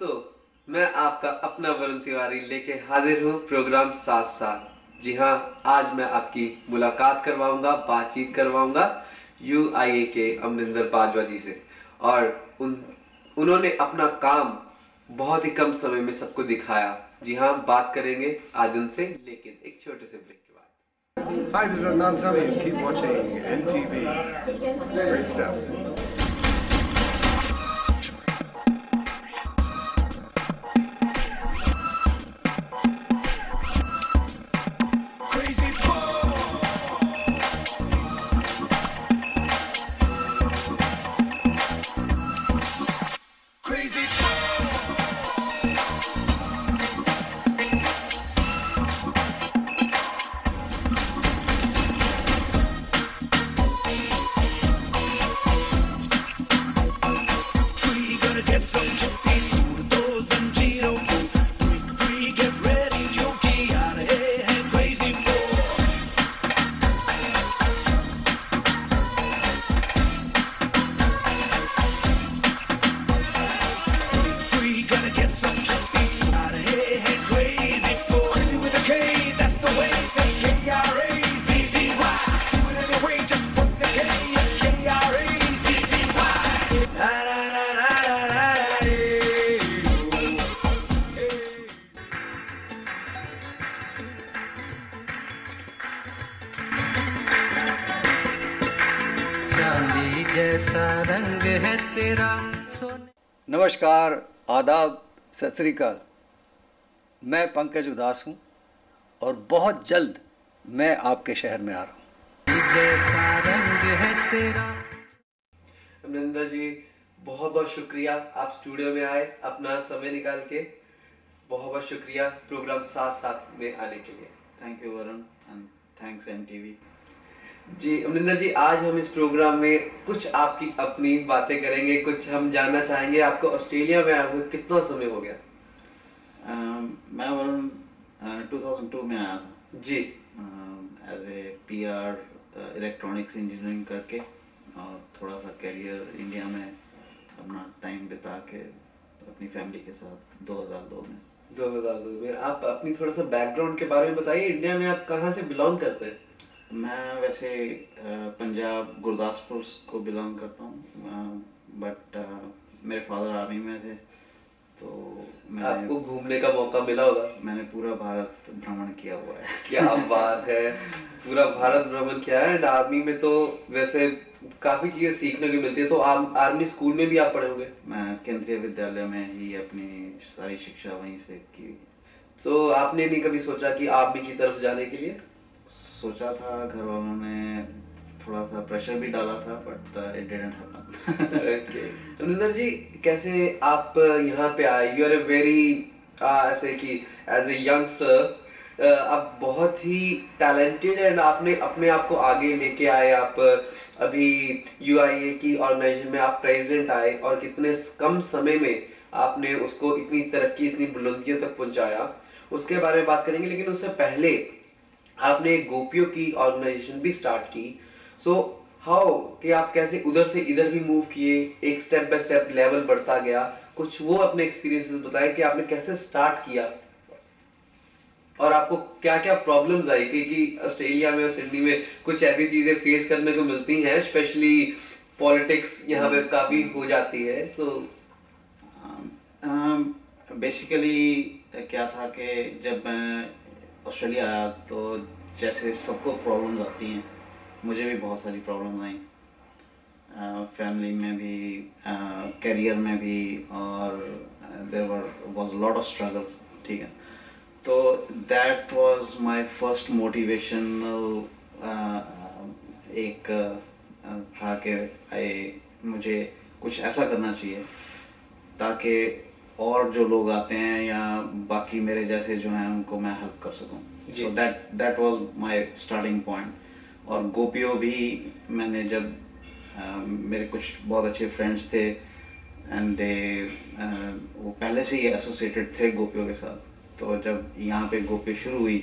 दोस्तों, मैं आपका अपना वरुण तिवारी लेके हाजिर हूँ प्रोग्राम साथ साथ। जी हाँ, आज मैं आपकी मुलाकात करवाऊंगा, बातचीत करवाऊंगा UIA के अमरिंदर बाजवा जी से। और उन्होंने अपना काम बहुत ही कम समय में सबको दिखाया। जी हाँ, बात करेंगे आज उनसे, लेकिन एक छोटे से ब्रेक के बाद। Hi, this is Adnan Sami and keep watching NTV. Great stuff. नमस्कार, आदाब, सत श्री अकाल। मैं पंकज उदास हूँ और बहुत जल्द मैं आपके शहर में आ रहा हूँ। जैसा रंग है तेरा। अमरिंदर जी, बहुत बहुत शुक्रिया, आप स्टूडियो में आए अपना समय निकाल के। बहुत बहुत शुक्रिया प्रोग्राम साथ साथ में आने के लिए। Thank you Varun and thanks NTV। जी अमरिंदर जी, आज हम इस प्रोग्राम में कुछ आपकी अपनी बातें करेंगे। कुछ हम जानना चाहेंगे, आपको ऑस्ट्रेलिया में आए हुए कितना समय हो गया? मैं वरुण 2002 में आया था जी, as a PR electronics engineering करके, और थोड़ा सा करियर इंडिया में अपना टाइम बिता के अपनी फैमिली के साथ 2002 में। 2002 में आप अपनी थोड़ा सा बैकग्राउंड के बारे में बताइए। इंडिया में आप कहाँ से बिलोंग करते हैं? मैं वैसे पंजाब गुरदासपुर को बिलोंग करता हूँ, बट मेरे फादर आर्मी में थे, तो आपको घूमने का मौका मिला होगा। मैंने पूरा भारत भ्रमण किया हुआ है। क्या बात है, पूरा भारत भ्रमण किया है। आर्मी में तो वैसे काफी चीजें सीखने को मिलती है। तो आर्मी स्कूल में भी आप पढ़े होंगे? मैं केंद्रीय विद्यालय में ही अपनी सारी शिक्षा वहीं से की। तो आपने नहीं कभी सोचा कि आर्मी की तरफ जाने के लिए? सोचा था, घर वालों ने थोड़ा सा प्रेशर भी डाला था, but it didn't happen. Okay, Amarinder ji, कैसे आप यहाँ पे आए? यू आर ए वेरी ऐसे कि एज ए यंगस्टर आप बहुत ही टैलेंटेड एंड आपने अपने आप को आगे लेके आए। आप अभी UIA की ऑर्गेनाइजेशन में आप प्रेसिडेंट आए और कितने कम समय में आपने उसको इतनी तरक्की, इतनी बुलंदियों तक पहुंचाया। उसके बारे में बात करेंगे, लेकिन उससे पहले आपने गोपियों की ऑर्गेनाइजेशन भी स्टार्ट की। सो हाउ कि आप कैसे उधर से इधर भी मूव किए, एक स्टेप बाय स्टेप लेवल बढ़ता गया। कुछ वो अपने एक्सपीरियंसेस बताएं कि आपने कैसे स्टार्ट किया और आपको क्या क्या प्रॉब्लम्स आई। क्योंकि ऑस्ट्रेलिया में और सिडनी में कुछ ऐसी चीजें फेस करने को मिलती हैं, स्पेशली पॉलिटिक्स यहाँ पे काफी हो जाती है। तो बेसिकली क्या था कि जब मैं ऑस्ट्रेलिया आया तो जैसे सबको प्रॉब्लम्स आती हैं, मुझे भी बहुत सारी प्रॉब्लम आई, फैमिली में भी, करियर में भी, और there was lot of struggle. ठीक है, तो that was my first motivational एक था कि मुझे कुछ ऐसा करना चाहिए ताकि और जो लोग आते हैं या बाकी मेरे जैसे जो हैं उनको मैं हेल्प कर सकूं। So that was my starting point. और गोपियों भी मैंने जब मेरे कुछ बहुत अच्छे फ्रेंड्स थे एंड दे वो पहले से ही एसोसिएटेड थे गोपियों के साथ, तो जब यहाँ पे गोपी शुरू हुई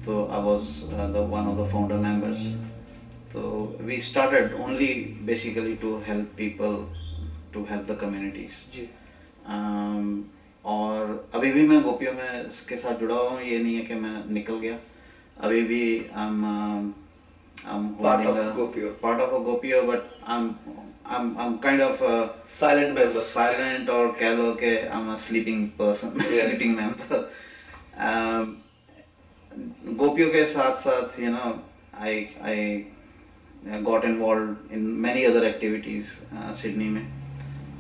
तो I was the one of the founder members. तो we started only basically to help people, to help the communities. और अभी भी मैं गोपियों में इसके साथ जुड़ा हुआ हूँ, ये नहीं है कि मैं निकल गया, अभी भी I'm Part holding of Gopio. part of a Gopio, but I'm kind of a Silent member. silent, और कह लो कि I'm a sleeping person, Yeah. sleeping member. गोपियों के साथ साथ I got involved in many other activities Sydney में,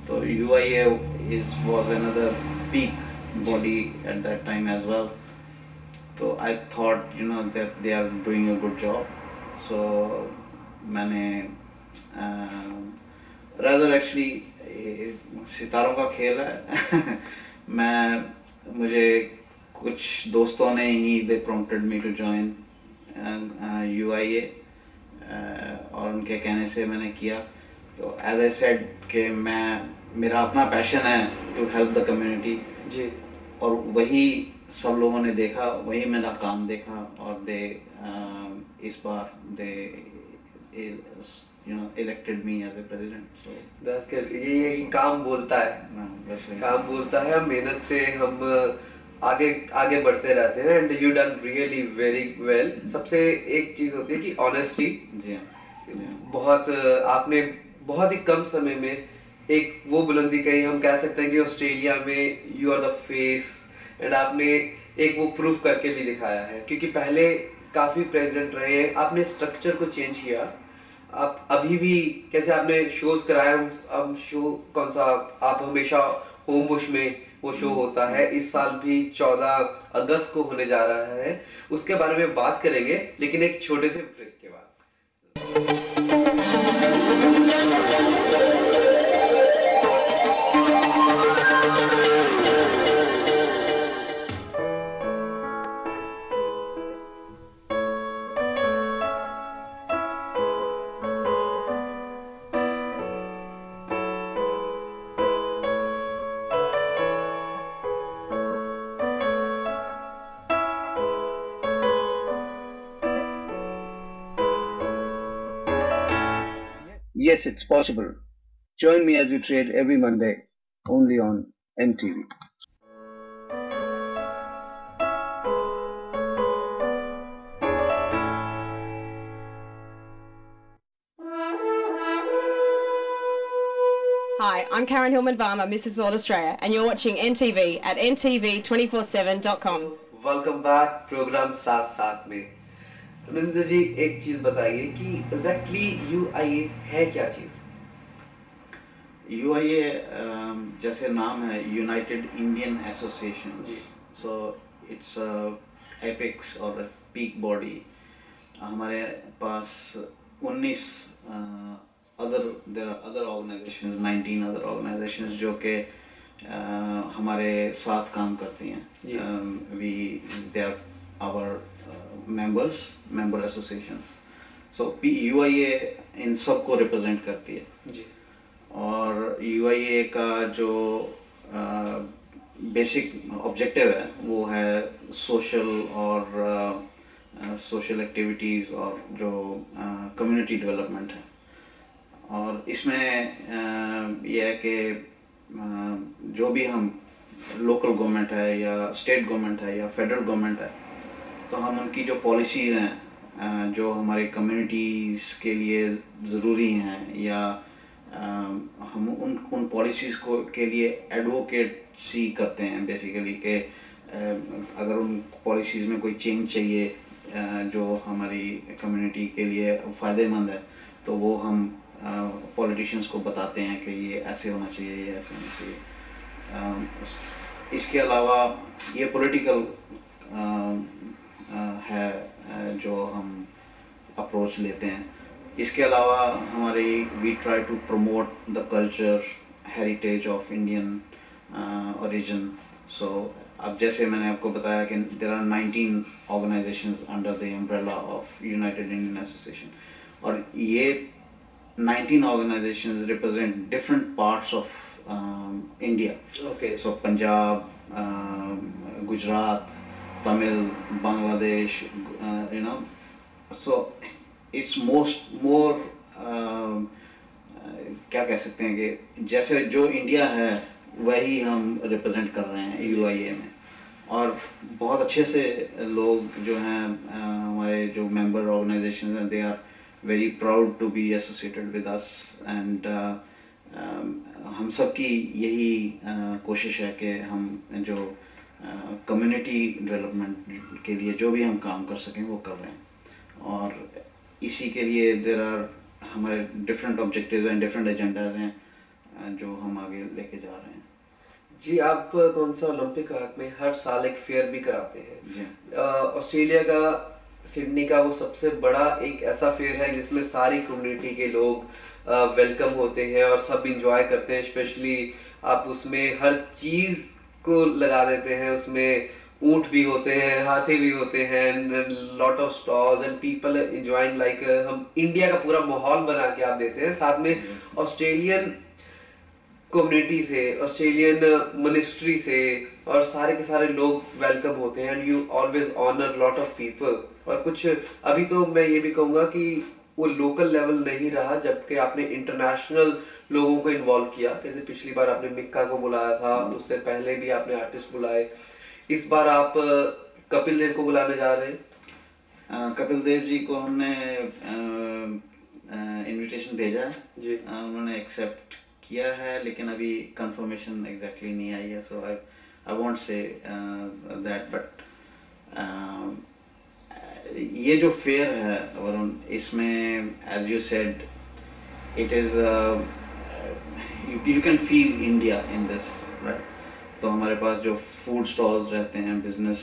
तो UIA was another peak body at that time as well. So I thought that they are doing a good job. So मैंने rather actually सितारों का खेल है मुझे कुछ दोस्तों ने ही they prompted me to join UIA, और उनके कहने से मैंने किया. तो as I said कि मेरा अपना पैशन है to help the community जी. और वही सब लोगों ने देखा, वही मेरा काम देखा, और इस बार elected me as a president. So that's good. ये है कि काम बोलता है. बस वही. काम बोलता है, मेहनत से हम आगे आगे बढ़ते रहते हैं. And you done really very well. सबसे एक चीज होती है कि ऑनेस्टी. जी हाँ. बहुत आपने बहुत ही कम समय में एक वो बुलंदी कही, हम कह सकते हैं कि ऑस्ट्रेलिया में you are the face, and आपने एक वो प्रूफ करके भी दिखाया है. क्योंकि पहले काफी प्रेजेंट रहे हैं, आपने स्ट्रक्चर को चेंज किया. आप अभी भी कैसे आपने शोज कराया, अब शो कौन सा, आप हमेशा होमबुश में वो शो होता है, इस साल भी 14 अगस्त को होने जा रहा है, उसके बारे में बात करेंगे, लेकिन एक छोटे से ब्रेक के बाद. Yes, it's possible. Join me as we trade every Monday, only on MTV. Hi, I'm Karen Hillman-Varma, Mrs. World Australia, and you're watching NTV at ntv247.com. Welcome back program साथ साथ में. रविंद्र जी, एक चीज बताइए कि एग्जैक्टली UIA है क्या चीज? UIA जैसे नाम है, United Indian Association, so it's apex or peak body. हमारे पास 19 अदर ऑर्गेनाइजेशंस, 19 अदर ऑर्गेनाइजेशंस जो कि हमारे साथ काम करती हैं. They are our member associations. So UIA इन सब को रिप्रेजेंट करती है. जी. और UIA का जो बेसिक ऑब्जेक्टिव है वो है सोशल एक्टिविटीज़ और जो कम्युनिटी डेवलपमेंट है. और इसमें यह है कि जो भी हम लोकल गवर्नमेंट है या स्टेट गवर्नमेंट है या फेडरल गवर्नमेंट है, तो हम उनकी जो पॉलिसीज़ हैं जो हमारी कम्युनिटीज़ के लिए ज़रूरी हैं, या हम उन पॉलिसीज़ को के लिए एडवोकेसी करते हैं बेसिकली, कि अगर उन पॉलिसीज़ में कोई चेंज चाहिए जो हमारी कम्युनिटी के लिए फ़ायदेमंद है, तो वो हम पॉलिटिशियंस को बताते हैं कि ये ऐसे होना चाहिए, ये ऐसे होना चाहिए. इसके अलावा ये पॉलिटिकल है जो हम अप्रोच लेते हैं. इसके अलावा हमारी we try to promote the culture heritage of Indian origin. So अब जैसे मैंने आपको बताया कि there are 19 organisations under the umbrella of United Indian Association, और ये 19 organizations represent different parts of India. Okay. So Punjab, Gujarat, Tamil, Bangladesh, so it's क्या कह सकते हैं कि जैसे जो इंडिया है वही हम रिप्रेजेंट कर रहे हैं UIA में। और बहुत अच्छे से लोग जो हैं हमारे जो मेंबर ऑर्गेनाइजेशन हैं, they are very proud to be associated with us. And हम सब की यही कोशिश है कि हम जो कम्युनिटी डेवलपमेंट के लिए जो भी हम काम कर सकें वो कर रहे हैं। और इसी के लिए देर आर हमारे different objectives and different agendas हैं जो हम आगे लेके जा रहे हैं। जी, आप कौन सा ओलंपिक में हर साल एक फेयर भी कराते हैं। ऑस्ट्रेलिया का सिडनी का वो सबसे बड़ा एक ऐसा फेयर है जिसमें सारी कम्युनिटी के लोग वेलकम होते हैं और सब इंजॉय करते हैं। स्पेशली आप उसमें हर चीज़ को लगा देते हैं, उसमें ऊंट भी होते हैं, हाथी भी होते हैं, lot of stalls and people enjoying like हम इंडिया का पूरा माहौल बना के आप देते हैं। साथ में ऑस्ट्रेलियन कम्युनिटी से, ऑस्ट्रेलियन मिनिस्ट्री से और सारे के सारे लोग वेलकम होते हैं and you always honour lot of people. और कुछ अभी तो मैं ये भी कहूँगा कि वो लोकल लेवल नहीं रहा, जबकि आपने इंटरनेशनल लोगों को इन्वॉल्व किया। जैसे पिछली बार आपने मिक्का को बुलाया था, उससे पहले भी आपने आर्टिस्ट बुलाए। इस बार आप कपिल देव को बुलाने जा रहे हैं। कपिल देव जी को हमने इनविटेशन भेजा है जी। उन्होंने एक्सेप्ट किया है, लेकिन अभी कंफर्मेशन एग्जैक्टली नहीं आई है। So I won't say that, but ये जो फेयर है वरुण, इसमें as you said it is you can feel India in this, right. तो हमारे पास जो फूड स्टॉल्स रहते हैं, बिजनेस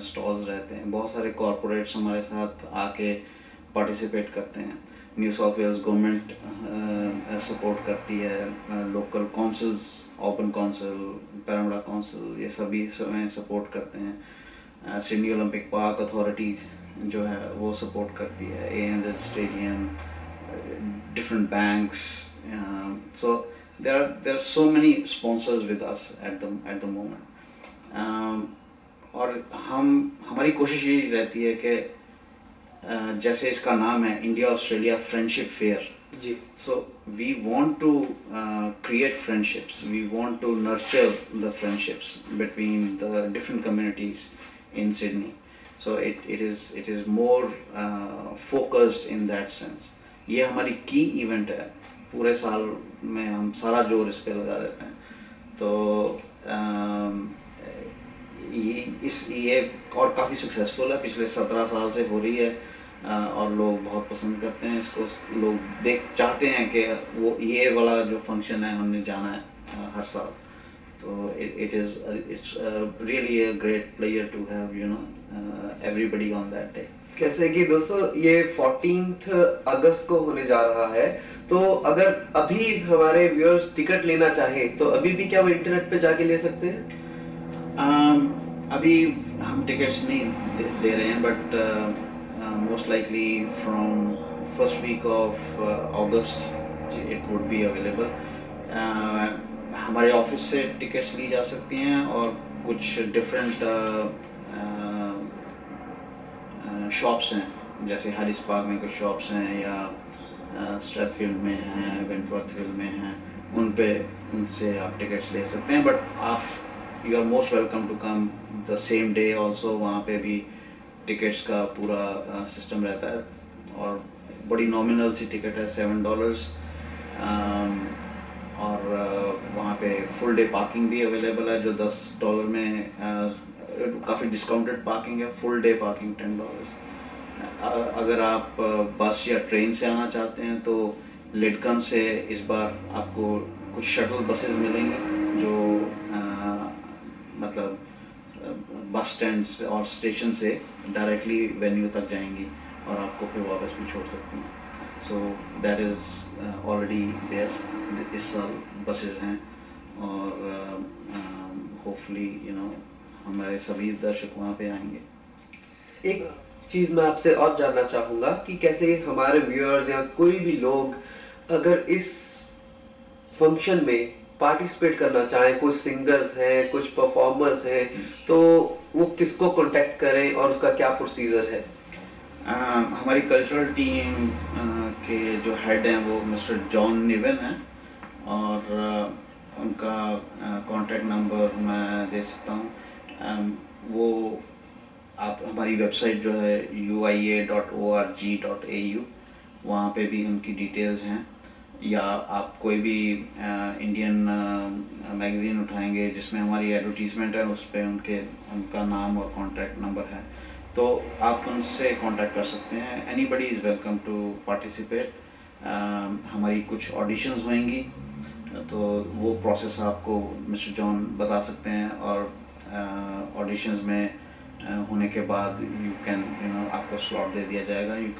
स्टॉल्स रहते हैं, बहुत सारे कॉरपोरेट्स हमारे साथ आके पार्टिसिपेट करते हैं। New South Wales government support करती है, local councils, open council, Parramatta council, ये सभी सपोर्ट करते हैं। सिडनी ओलंपिक पार्क अथॉरिटी जो है वो सपोर्ट करती है, ANZ stadium, different banks. So there are so many sponsors with us at the moment। और हमारी कोशिश यही रहती है कि जैसे इसका नाम है India Australia friendship fair ji, so we want to create friendships, we want to nurture the friendships between the different communities in Sydney, so it is more focused in that sense। ये हमारी की इवेंट है, पूरे साल में हम सारा जोर इस पे लगा देते हैं। तो ये और काफ़ी सक्सेसफुल है, पिछले 17 साल से हो रही है और लोग बहुत पसंद करते हैं इसको। लोग चाहते हैं कि वो ये वाला जो फंक्शन है हमने जाना है हर साल। तो it's really a great pleasure to have everybody on that day। कैसे कि दोस्तों ये 14 अगस्त को होने जा रहा है, तो अगर अभी हमारे व्यूअर्स टिकट लेना चाहें तो अभी भी क्या वो इंटरनेट पे जाके ले सकते हैं? अभी हम टिकट्स नहीं दे रहे हैं, but most likely from first week of August it would be available. हमारे ऑफिस से टिकट्स ली जा सकती हैं और कुछ डिफरेंट शॉप्स हैं, जैसे हैरिस पार्क में कुछ शॉप्स हैं या स्ट्रैथफील्ड में हैं, वेंटवर्थविल में हैं, उनसे आप टिकट्स ले सकते हैं। बट आप you are most welcome to come the same day also. वहाँ पे भी टिकट्स का पूरा सिस्टम रहता है और बड़ी नॉमिनल सी टिकट है, $7। और वहाँ पे फुल डे पार्किंग भी अवेलेबल है जो $10 में काफ़ी डिस्काउंटेड पार्किंग है। Full day parking $10। अगर आप बस या ट्रेन से आना चाहते हैं तो लिडकम से इस बार आपको कुछ शटल बसेस मिलेंगे जो मतलब बस स्टैंड और स्टेशन से डायरेक्टली वेन्यू तक जाएंगी और आपको फिर वापस भी छोड़ सकती हैं। So that is already there. इस साल बसेस हैं और होपफुली हमारे सभी दर्शक वहाँ पे आएंगे। एक चीज़ मैं आपसे और जानना चाहूँगा कि कैसे हमारे व्यूअर्स या कोई भी लोग अगर इस फंक्शन में पार्टिसिपेट करना चाहें, कुछ सिंगर्स हैं, कुछ परफॉर्मर्स हैं, तो वो किसको कांटेक्ट करें और उसका क्या प्रोसीजर है? हमारी कल्चरल टीम के जो हेड हैं वो मिस्टर जॉन निवन हैं और उनका कॉन्टैक्ट नंबर मैं दे सकता हूँ। वो आप हमारी वेबसाइट जो है uia.org.au, वहाँ पे भी उनकी डिटेल्स हैं, या आप कोई भी इंडियन मैगज़ीन उठाएंगे जिसमें हमारी एडवर्टीज़मेंट है, उस पर उनका नाम और कॉन्टैक्ट नंबर है, तो आप उनसे कांटेक्ट कर सकते हैं। Anybody is welcome to participate. हमारी कुछ ऑडिशंस होंगी, तो वो प्रोसेस आपको मिस्टर जॉन बता सकते हैं, और ऑडिशंस में होने के बाद यू कैन आपको स्लॉट दे दिया जाएगा, you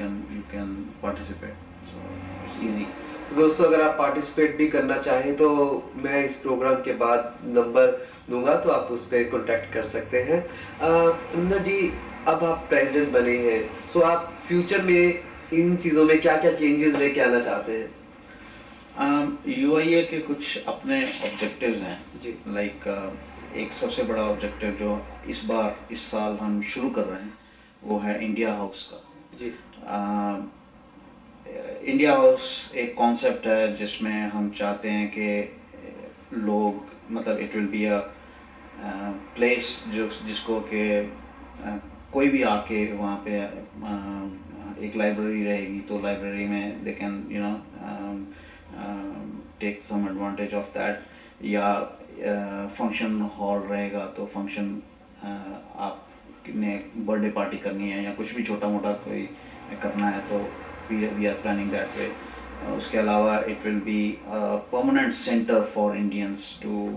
can participate, so it's easy. तो दोस्तों, अगर आप पार्टिसिपेट भी करना चाहें तो मैं इस प्रोग्राम के बाद नंबर दूंगा, तो आप उस पर कॉन्टैक्ट कर सकते हैं। मुन्ना जी, अब आप प्रेसिडेंट बने हैं, सो आप फ्यूचर में इन चीज़ों में क्या क्या चेंजेस लेके आना चाहते हैं? UIA के कुछ अपने ऑब्जेक्टिव्स हैं जी। लाइक एक सबसे बड़ा ऑब्जेक्टिव जो इस साल हम शुरू कर रहे हैं, वो है इंडिया हाउस का। जी। इंडिया हाउस एक कॉन्सेप्ट है जिसमें हम चाहते हैं कि लोग, मतलब it will be a place जिसको कि कोई भी आके वहाँ पे एक लाइब्रेरी रहेगी, तो लाइब्रेरी में they can take some advantage of that, या फंक्शन हॉल रहेगा, तो फंक्शन आपने बर्थडे पार्टी करनी है या कुछ भी छोटा मोटा कोई करना है, तो we are planning that way. उसके अलावा it will be permanent centre for Indians to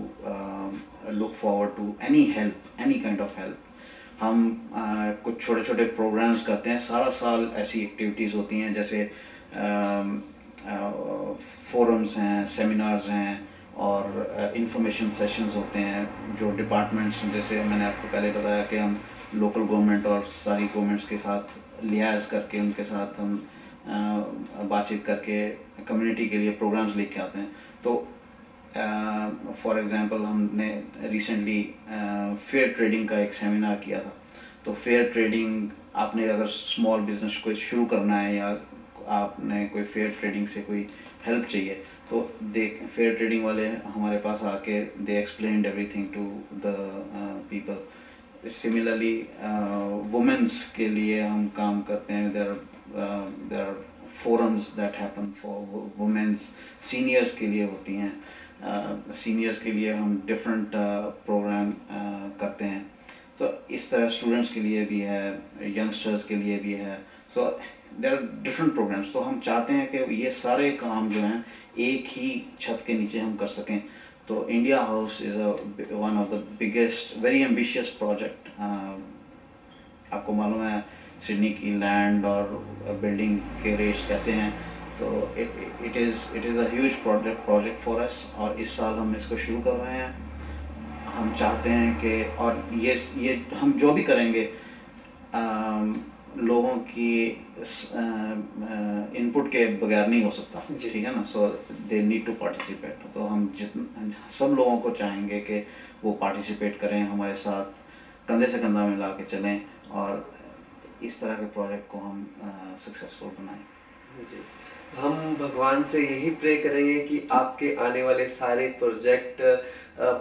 look forward to any help, any kind of help. हम कुछ छोटे छोटे प्रोग्राम्स करते हैं, सारा साल ऐसी एक्टिविटीज़ होती हैं, जैसे फोरम्स हैं, सेमिनार्स हैं, और इंफॉर्मेशन सेशंस होते हैं जो डिपार्टमेंट्स, जैसे मैंने आपको पहले बताया कि हम लोकल गवर्नमेंट और सारी गवर्नमेंट्स के साथ लियाज़ करके उनके साथ हम बातचीत करके कम्युनिटी के लिए प्रोग्राम्स लेके आते हैं। तो फॉर एग्ज़ाम्पल हमने रिसेंटली फेयर ट्रेडिंग का एक सेमिनार किया था। तो फेयर ट्रेडिंग, आपने अगर स्मॉल बिजनेस को शुरू करना है या आपने कोई फेयर ट्रेडिंग से कोई हेल्प चाहिए, तो फेयर ट्रेडिंग वाले हमारे पास आके they explained everything to the people. Similarly women's के लिए हम काम करते हैं, there are forums that happen for women's, seniors के लिए होती हैं, सीनियर्स के लिए हम डिफरेंट प्रोग्राम करते हैं। तो इस तरह स्टूडेंट्स के लिए भी है, यंगस्टर्स के लिए भी है, so there are different programs. तो हम चाहते हैं कि ये सारे काम जो हैं एक ही छत के नीचे हम कर सकें। तो India house is one of the biggest, very ambitious project. आपको मालूम है सिडनी की लैंड और बिल्डिंग के रेट्स कैसे हैं, तो it is a huge project for us, और इस साल हम इसको शुरू कर रहे हैं। हम चाहते हैं कि, और ये हम जो भी करेंगे लोगों की इनपुट के बगैर नहीं हो सकता, ठीक है ना। सो दे नीड टू पार्टिसिपेट। तो हम सब लोगों को चाहेंगे कि वो पार्टिसिपेट करें, हमारे साथ कंधे से कंधा मिला के चलें, और इस तरह के प्रोजेक्ट को हम सक्सेसफुल बनाएं। जी, हम भगवान से यही प्रे करेंगे कि आपके आने वाले सारे प्रोजेक्ट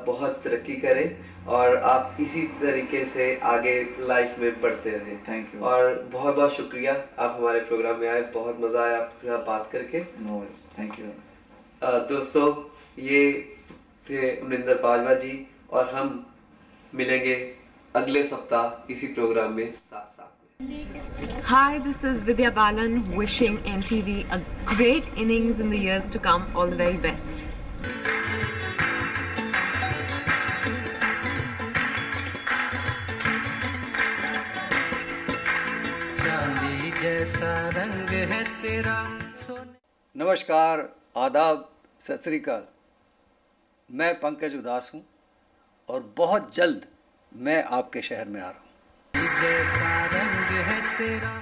बहुत तरक्की करें और आप इसी तरीके से आगे लाइफ में बढ़ते रहें। थैंक यू, और बहुत बहुत शुक्रिया, आप हमारे प्रोग्राम में आए, बहुत मज़ा आया आपके साथ बात करके। No worries, thank you. दोस्तों, ये थे अमरिंदर बाजवा जी, और हम मिलेंगे अगले सप्ताह इसी प्रोग्राम में साथ साथ। Hi, this is Vidya Balan wishing NTV a great innings in the years to come. All the very best. चांदी जैसा रंग है तेरा सोने। नमस्कार, आदाब, सत श्री अकाल। मैं पंकज उदास हूँ और बहुत जल्द मैं आपके शहर में आ रहा हूँ। जैसा रंग है तेरा